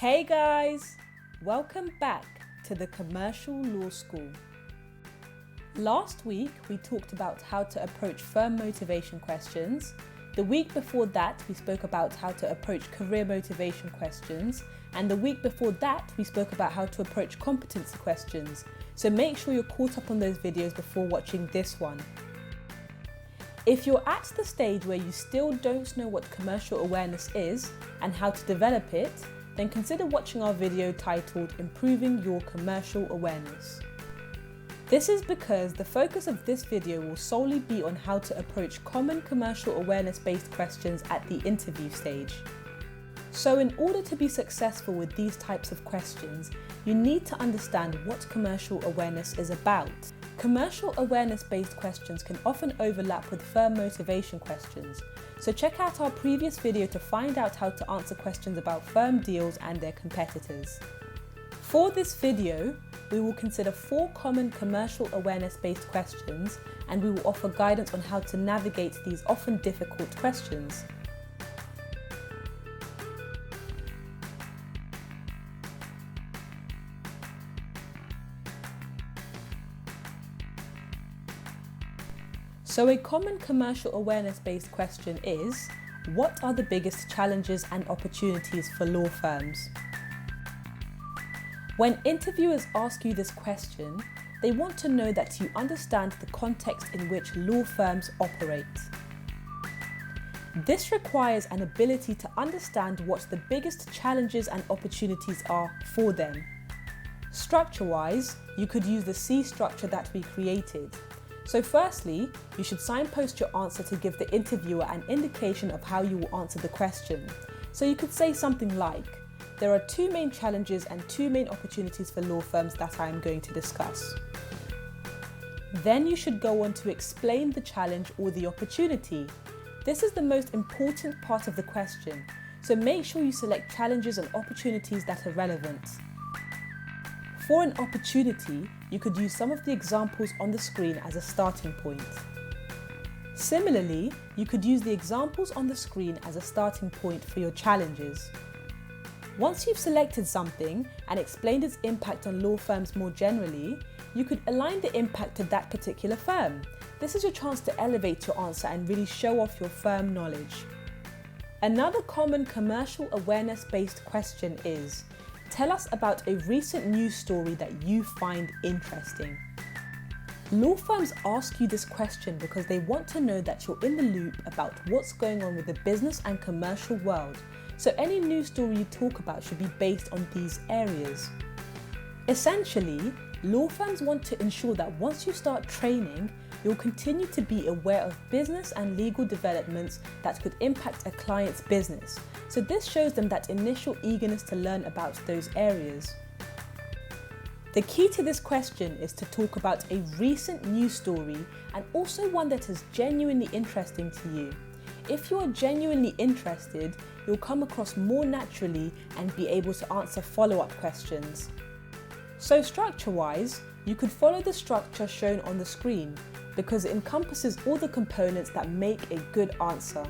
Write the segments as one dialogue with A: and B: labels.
A: Hey guys, welcome back to the Commercial Law School. Last week we talked about how to approach firm motivation questions. The week before that we spoke about how to approach career motivation questions, and the week before that we spoke about how to approach competency questions. So make sure you're caught up on those videos before watching this one. If you're at the stage where you still don't know what commercial awareness is and how to develop it, then consider watching our video titled Improving Your Commercial Awareness. This is because the focus of this video will solely be on how to approach common commercial awareness-based questions at the interview stage. So in order to be successful with these types of questions, you need to understand what commercial awareness is about. Commercial awareness-based questions can often overlap with firm motivation questions, so check out our previous video to find out how to answer questions about firm deals and their competitors. For this video, we will consider 4 common commercial awareness-based questions, and we will offer guidance on how to navigate these often difficult questions. So a common commercial awareness-based question is, what are the biggest challenges and opportunities for law firms? When interviewers ask you this question, they want to know that you understand the context in which law firms operate. This requires an ability to understand what the biggest challenges and opportunities are for them. Structure-wise, you could use the C structure that we created. So firstly, you should signpost your answer to give the interviewer an indication of how you will answer the question. So you could say something like, there are 2 main challenges and 2 main opportunities for law firms that I am going to discuss. Then you should go on to explain the challenge or the opportunity. This is the most important part of the question, so make sure you select challenges and opportunities that are relevant. For an opportunity, you could use some of the examples on the screen as a starting point. Similarly, you could use the examples on the screen as a starting point for your challenges. Once you've selected something and explained its impact on law firms more generally, you could align the impact to that particular firm. This is your chance to elevate your answer and really show off your firm knowledge. Another common commercial awareness-based question is, tell us about a recent news story that you find interesting. Law firms ask you this question because they want to know that you're in the loop about what's going on with the business and commercial world, so any news story you talk about should be based on these areas. Essentially, law firms want to ensure that once you start training, you'll continue to be aware of business and legal developments that could impact a client's business. So this shows them that initial eagerness to learn about those areas. The key to this question is to talk about a recent news story and also one that is genuinely interesting to you. If you are genuinely interested, you'll come across more naturally and be able to answer follow-up questions. So structure-wise, you could follow the structure shown on the screen because it encompasses all the components that make a good answer.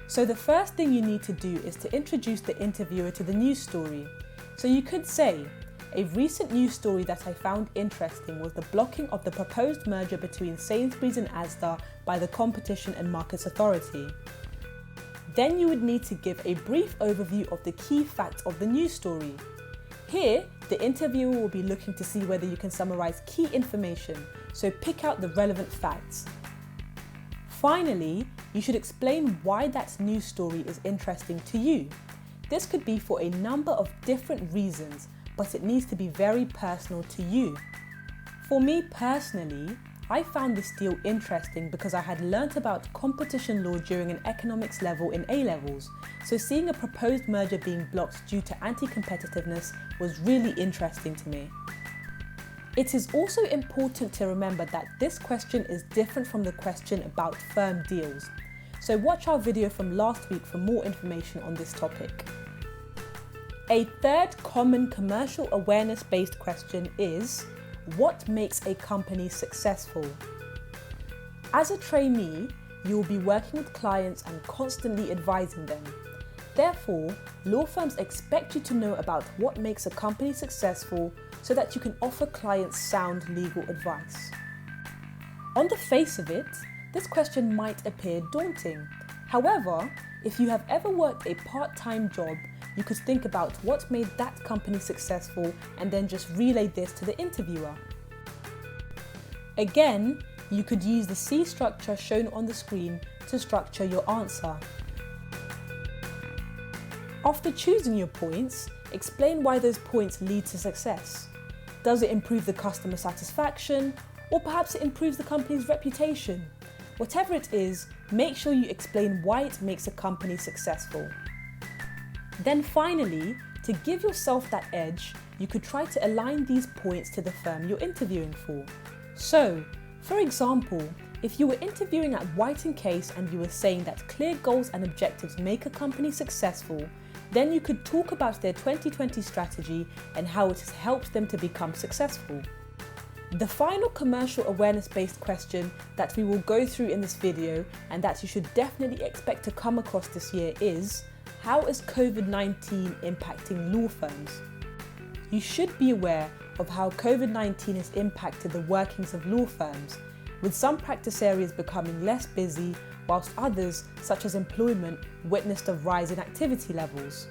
A: So the first thing you need to do is to introduce the interviewer to the news story. So you could say, a recent news story that I found interesting was the blocking of the proposed merger between Sainsbury's and Asda by the Competition and Markets Authority. Then you would need to give a brief overview of the key facts of the news story. Here, the interviewer will be looking to see whether you can summarize key information, so pick out the relevant facts. Finally, you should explain why that news story is interesting to you. This could be for a number of different reasons, but it needs to be very personal to you. For me personally, I found this deal interesting because I had learnt about competition law during an economics level in A-levels, so seeing a proposed merger being blocked due to anti-competitiveness was really interesting to me. It is also important to remember that this question is different from the question about firm deals, so watch our video from last week for more information on this topic. A third common commercial awareness-based question is, what makes a company successful? As a trainee, you will be working with clients and constantly advising them. Therefore, law firms expect you to know about what makes a company successful so that you can offer clients sound legal advice. On the face of it, this question might appear daunting. However, if you have ever worked a part-time job, you could think about what made that company successful and then just relay this to the interviewer. Again, you could use the C structure shown on the screen to structure your answer. After choosing your points, explain why those points lead to success. Does it improve the customer satisfaction? Or perhaps it improves the company's reputation? Whatever it is, make sure you explain why it makes a company successful. Then finally, to give yourself that edge, you could try to align these points to the firm you're interviewing for. So, for example, if you were interviewing at White & Case and you were saying that clear goals and objectives make a company successful, then you could talk about their 2020 strategy and how it has helped them to become successful. The final commercial awareness-based question that we will go through in this video and that you should definitely expect to come across this year is, how is COVID-19 impacting law firms? You should be aware of how COVID-19 has impacted the workings of law firms, with some practice areas becoming less busy, whilst others, such as employment, witnessed a rise in activity levels.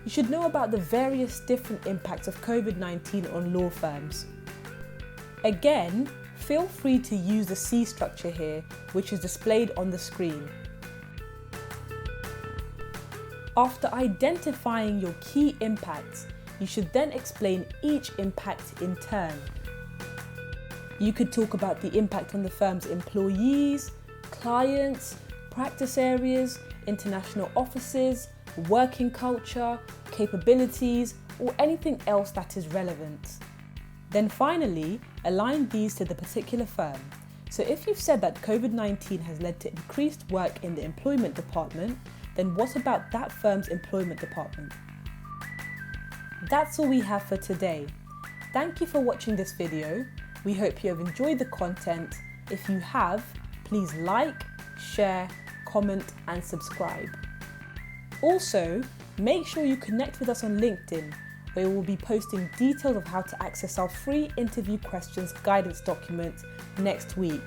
A: You should know about the various different impacts of COVID-19 on law firms. Again, feel free to use the C structure here, which is displayed on the screen. After identifying your key impacts, you should then explain each impact in turn. You could talk about the impact on the firm's employees, clients, practice areas, international offices, working culture, capabilities, or anything else that is relevant. Then finally, align these to the particular firm. So if you've said that COVID-19 has led to increased work in the employment department, then what about that firm's employment department? That's all we have for today. Thank you for watching this video. We hope you have enjoyed the content. If you have, please like, share, comment, and subscribe. Also, make sure you connect with us on LinkedIn, where we will be posting details of how to access our free interview questions guidance document next week.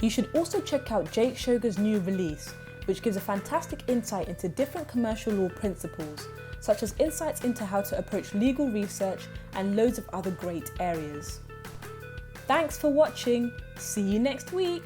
A: You should also check out Jake Shoga's new release, which gives a fantastic insight into different commercial law principles, such as insights into how to approach legal research and loads of other great areas. Thanks for watching. See you next week.